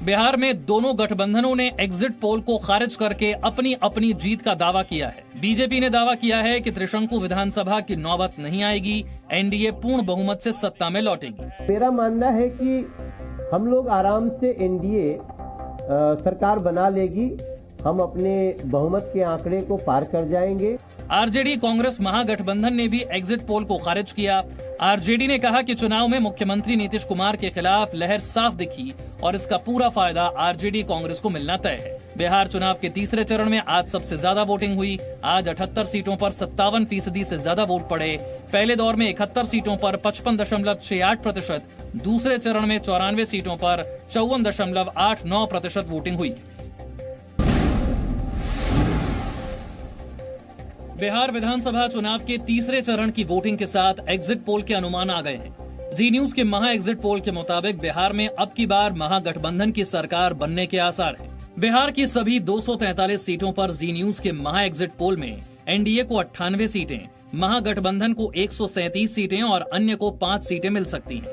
बिहार में दोनों गठबंधनों ने एग्जिट पोल को खारिज करके अपनी अपनी जीत का दावा किया है। बीजेपी ने दावा किया है कि त्रिशंकु विधानसभा की नौबत नहीं आएगी, एनडीए पूर्ण बहुमत से सत्ता में लौटेगी। मेरा मानना है कि हम लोग आराम से एनडीए सरकार बना लेगी, हम अपने बहुमत के आंकड़े को पार कर जाएंगे। आरजेडी कांग्रेस महागठबंधन ने भी एग्जिट पोल को खारिज किया। आरजेडी ने कहा कि चुनाव में मुख्यमंत्री नीतीश कुमार के खिलाफ लहर साफ दिखी और इसका पूरा फायदा आरजेडी कांग्रेस को मिलना तय है। बिहार चुनाव के तीसरे चरण में आज सबसे ज्यादा वोटिंग हुई। आज 78 सीटों पर 57% से ज्यादा वोट पड़े। पहले दौर में 71 सीटों पर 55.68%, दूसरे चरण में 94 सीटों पर 54.89% वोटिंग हुई। बिहार विधानसभा चुनाव के तीसरे चरण की वोटिंग के साथ एग्जिट पोल के अनुमान आ गए हैं। जी न्यूज के महा एग्जिट पोल के मुताबिक बिहार में अब की बार महागठबंधन की सरकार बनने के आसार हैं। बिहार की सभी 243 सीटों पर जी न्यूज के महा एग्जिट पोल में एनडीए को 98 सीटें, महागठबंधन को 137 सीटें और अन्य को 5 सीटें मिल सकती हैं।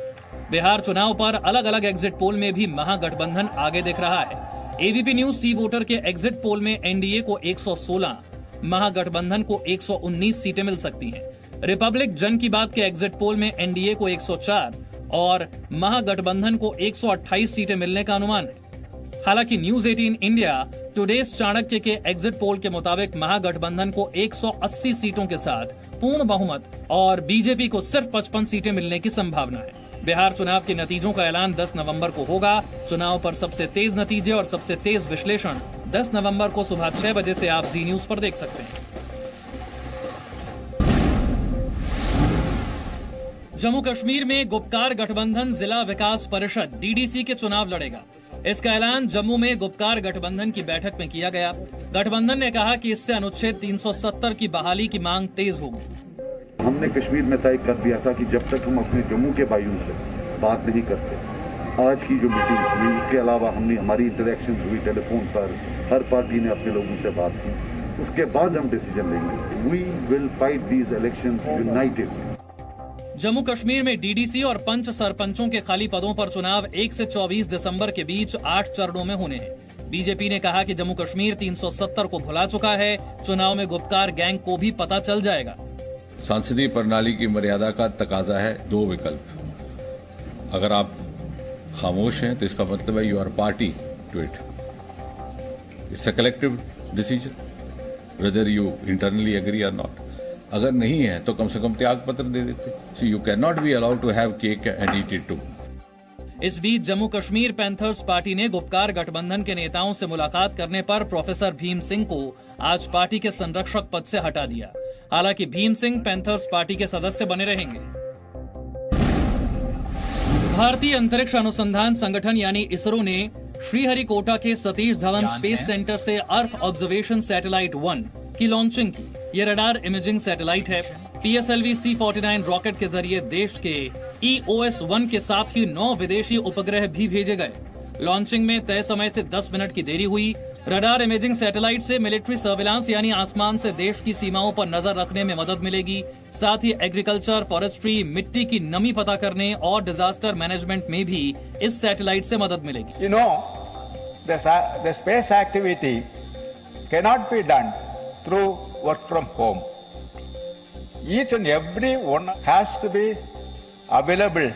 बिहार चुनाव पर अलग अलग एग्जिट पोल में भी महागठबंधन आगे दिख रहा है। एबीपी न्यूज सी वोटर के एग्जिट पोल में एनडीए को 116, महागठबंधन को 119 सीटें मिल सकती हैं। रिपब्लिक जन की बात के एग्जिट पोल में एनडीए को 104 और महागठबंधन को 128 सीटें मिलने का अनुमान है। हालांकि न्यूज 18 इंडिया टुडेस चाणक्य के एग्जिट पोल के मुताबिक महागठबंधन को 180 सीटों के साथ पूर्ण बहुमत और बीजेपी को सिर्फ 55 सीटें मिलने की संभावना है। बिहार चुनाव के नतीजों का ऐलान 10 नवंबर को होगा। चुनाव पर सबसे तेज नतीजे और सबसे तेज विश्लेषण 10 नवंबर को सुबह 6 बजे से आप जी न्यूज पर देख सकते हैं। जम्मू कश्मीर में गुपकार गठबंधन जिला विकास परिषद डीडीसी के चुनाव लड़ेगा। इसका ऐलान जम्मू में गुपकार गठबंधन की बैठक में किया गया। गठबंधन ने कहा कि इससे अनुच्छेद 370 की बहाली की मांग तेज होगी। हमने कश्मीर में तय कर दिया था कि जब तक हम अपने जम्मू के भाइयों से बात नहीं करते, आज की जो मीटिंग हुई, इसके अलावा हमने हमारी इंटरेक्शन हुई टेलीफोन पर, हर पार्टी ने अपने लोगों से बात की, उसके बाद हम डिसीजन लेंगे। We will fight these elections united. Jammu Kashmir में डीडीसी और पंच सरपंचों के खाली पदों पर चुनाव 1 से 24 दिसंबर के बीच 8 चरणों में होने हैं। बीजेपी ने कहा कि जम्मू कश्मीर 370 को भुला चुका है। चुनाव में गुपकार गैंग को भी पता चल जाएगा। सांसदीय प्रणाली की मर्यादा का तकाजा है 2 विकल्प। अगर आप खामोश हैं तो इसका मतलब है you are party to it. It's a collective decision whether you internally agree और नॉट। अगर नहीं है तो कम से कम त्याग पत्र दे देते। So you can not be allowed to have cake and eat it too. इस बीच जम्मू कश्मीर पैंथर्स पार्टी ने गुपकार गठबंधन के नेताओं से मुलाकात करने पर प्रोफेसर भीम सिंह को आज पार्टी के संरक्षक पद से हटा दिया। हालांकि भीम सिंह पैंथर्स पार्टी के सदस्य बने रहेंगे। भारतीय अंतरिक्ष अनुसंधान संगठन यानी इसरो ने श्रीहरिकोटा के सतीश धवन स्पेस सेंटर से अर्थ ऑब्जर्वेशन सैटेलाइट 1 की लॉन्चिंग की। ये रडार इमेजिंग सैटेलाइट है। PSLV C-49 रॉकेट के जरिए देश के EOS-1 के साथ ही 9 विदेशी उपग्रह भी भेजे गए। लॉन्चिंग में तय समय से 10 मिनट की देरी हुई। रडार इमेजिंग सैटेलाइट से मिलिट्री सर्विलांस यानी आसमान से देश की सीमाओं पर नजर रखने में मदद मिलेगी। साथ ही एग्रीकल्चर, फॉरेस्ट्री, मिट्टी की नमी पता करने और डिजास्टर मैनेजमेंट में भी इस सैटेलाइट से मदद मिलेगी। You know, the space activity cannot be done through work from home. Each and every one has to be available.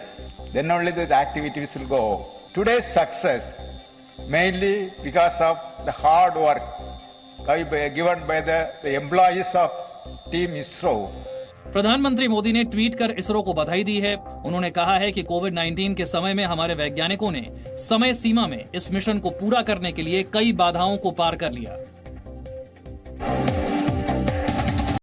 Then only the activities will go. Today's success mainly because of the hard work given by the employees of Team ISRO. प्रधानमंत्री मोदी ने tweet कर इसरो को बधाई दी है। उन्होंने कहा है कि कोविड-19 के समय में हमारे वैज्ञानिकों ने समय सीमा में इस मिशन को पूरा करने के लिए कई बाधाओं को पार कर लिया।